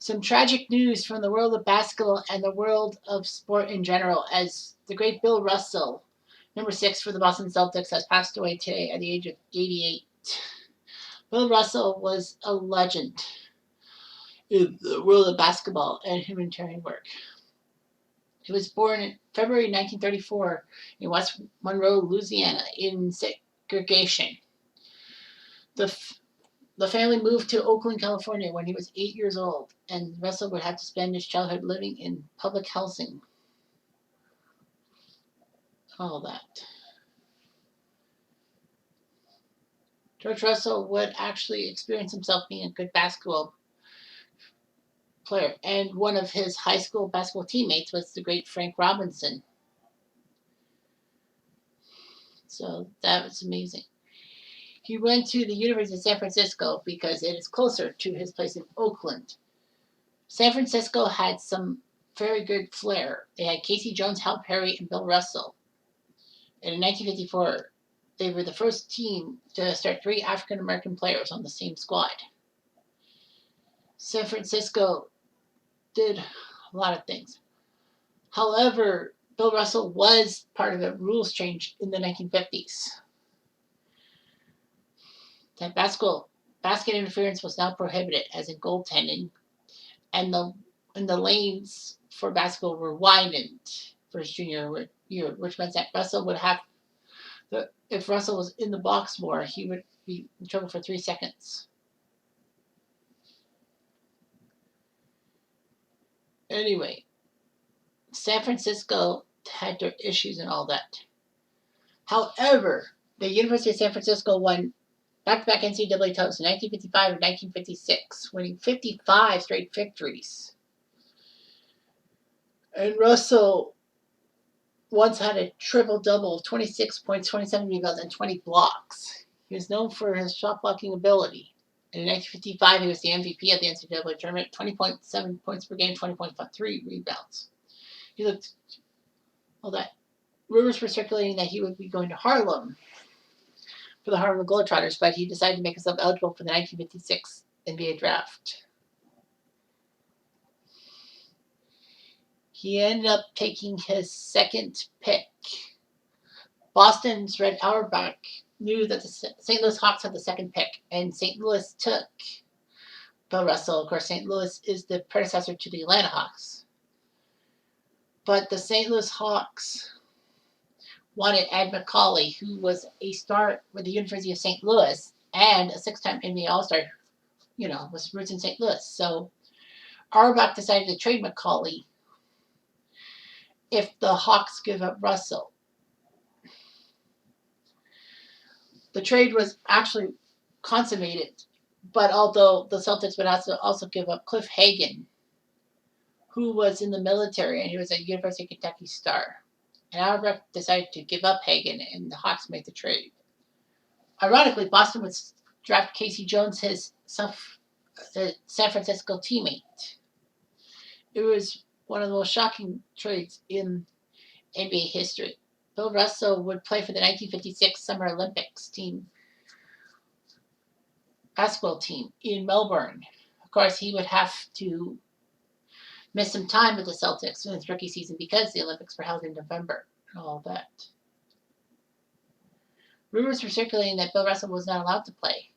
Some tragic news from the world of basketball and the world of sport in general, as the great Bill Russell, number 6 for the Boston Celtics, has passed away today at the age of 88. Bill Russell was a legend in the world of basketball and humanitarian work. He was born in February 1934 in West Monroe, Louisiana, in segregation. The, the family moved to Oakland, California when he was 8 years old, and Russell would have to spend his childhood living in public housing. All that. George Russell would actually experience himself being a good basketball player, and one of his high school basketball teammates was the great Frank Robinson. So that was amazing. He went to the University of San Francisco because it is closer to his place in Oakland. San Francisco had some very good flair. They had Casey Jones, Hal Perry, and Bill Russell. And in 1954, they were the first team to start 3 African American players on the same squad. San Francisco did a lot of things. However, Bill Russell was part of a rules change in the 1950s. That basket interference was now prohibited, as in goaltending, and the lanes for basketball were widened for his junior year, which meant that Russell would have if Russell was in the box more, he would be in trouble for 3 seconds. Anyway, San Francisco had their issues and all that. However, the University of San Francisco won back-to-back NCAA titles in 1955 and 1956, winning 55 straight victories. And Russell once had a triple-double of 26 points, 27 rebounds, and 20 blocks. He was known for his shot blocking ability. And in 1955, he was the MVP of the NCAA tournament, 20.7 points per game, 20.3 rebounds. He looked all that. Rumors were circulating that he would be going to Harlem for the Harlem Globetrotters, but he decided to make himself eligible for the 1956 NBA draft. He ended up taking his second pick. Boston's Red Auerbach knew that the St. Louis Hawks had the second pick, and St. Louis took Bill Russell. Of course, St. Louis is the predecessor to the Atlanta Hawks. But the St. Louis Hawks wanted Ed Macauley, who was a star with the University of St. Louis and a 6-time NBA All-Star, was roots in St. Louis. So Auerbach decided to trade Macauley if the Hawks give up Russell. The trade was actually consummated, but although the Celtics would also give up Cliff Hagan, who was in the military and he was a University of Kentucky star. And Auerbach decided to give up Hagan, and the Hawks made the trade. Ironically, Boston would draft Casey Jones, his San Francisco teammate. It was one of the most shocking trades in NBA history. Bill Russell would play for the 1956 Summer Olympics basketball team in Melbourne. Of course, he would have to miss some time with the Celtics in his rookie season because the Olympics were held in November and all that. Rumors were circulating that Bill Russell was not allowed to play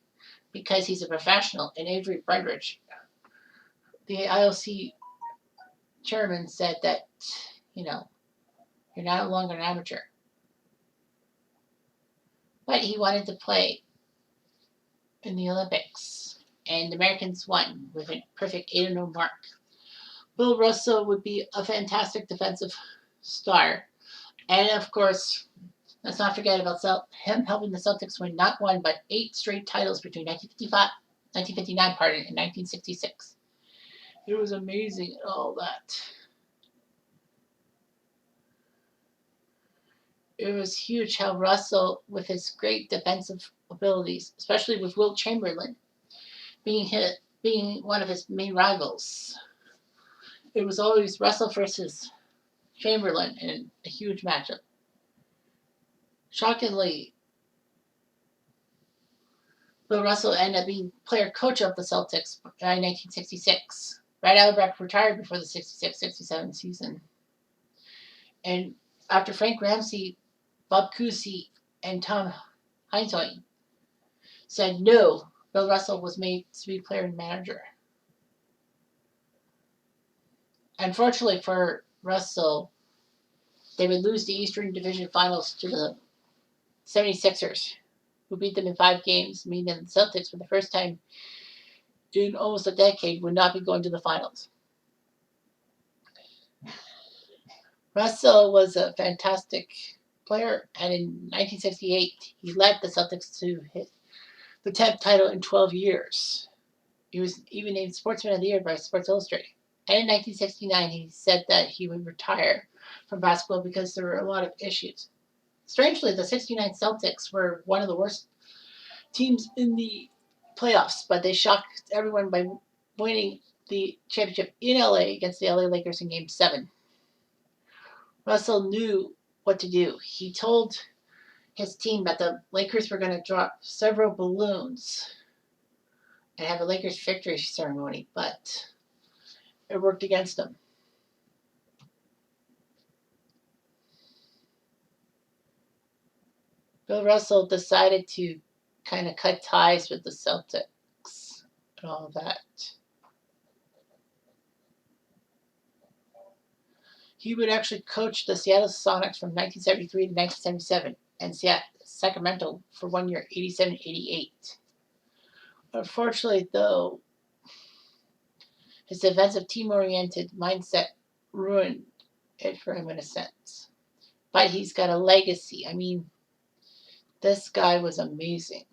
because he's a professional, and Avery Brundage, the IOC chairman, said that, you're no longer an amateur. But he wanted to play in the Olympics, and the Americans won with a perfect 8-0 mark. Bill Russell would be a fantastic defensive star. And, of course, let's not forget about him helping the Celtics win not 1, but 8 straight titles between 1959 and 1966. It was amazing, all that. It was huge how Russell, with his great defensive abilities, especially with Wilt Chamberlain being one of his main rivals, it was always Russell versus Chamberlain in a huge matchup. Shockingly, Bill Russell ended up being player coach of the Celtics by 1966. Brad Albrecht retired before the 66-67 season. And after Frank Ramsey, Bob Cousy, and Tom Heinsohn said no, Bill Russell was made to be player and manager. Unfortunately for Russell, they would lose the Eastern Division Finals to the 76ers, who beat them in 5 games, meaning the Celtics, for the first time in almost a decade, would not be going to the finals. Russell was a fantastic player, and in 1968, he led the Celtics to hit the 10th title in 12 years. He was even named Sportsman of the Year by Sports Illustrated. And in 1969, he said that he would retire from basketball because there were a lot of issues. Strangely, the 69 Celtics were one of the worst teams in the playoffs, but they shocked everyone by winning the championship in LA against the LA Lakers in Game 7. Russell knew what to do. He told his team that the Lakers were going to drop several balloons and have a Lakers victory ceremony, but it worked against them. Bill Russell decided to kind of cut ties with the Celtics and all that. He would actually coach the Seattle Sonics from 1973 to 1977 and Sacramento for 1 year, 87-88. Unfortunately, though, his defensive team-oriented mindset ruined it for him in a sense. But he's got a legacy. I mean, this guy was amazing.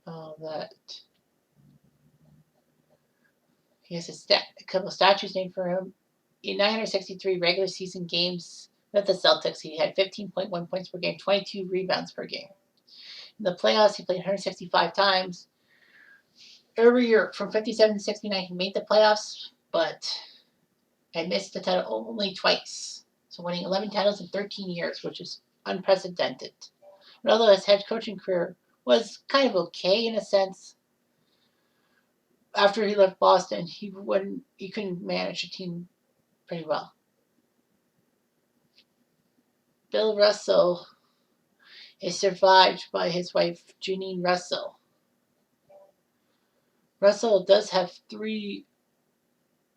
All that. He has a couple of statues named for him. In 963 regular season games with the Celtics, he had 15.1 points per game, 22 rebounds per game. In the playoffs, he played 165 times. Every year, from 57 to 69, he made the playoffs, but had missed the title only twice. So winning 11 titles in 13 years, which is unprecedented. And although his head coaching career was kind of okay in a sense, after he left Boston, he couldn't manage a team pretty well. Bill Russell is survived by his wife, Janine Russell. Russell does have 3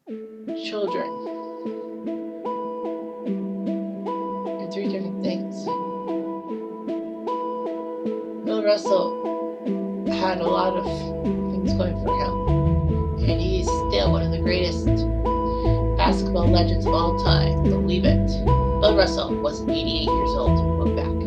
children and 3 different things. Bill Russell had a lot of things going for him, and he's still one of the greatest basketball legends of all time. Believe it. Bill Russell was 88 years old. Look back.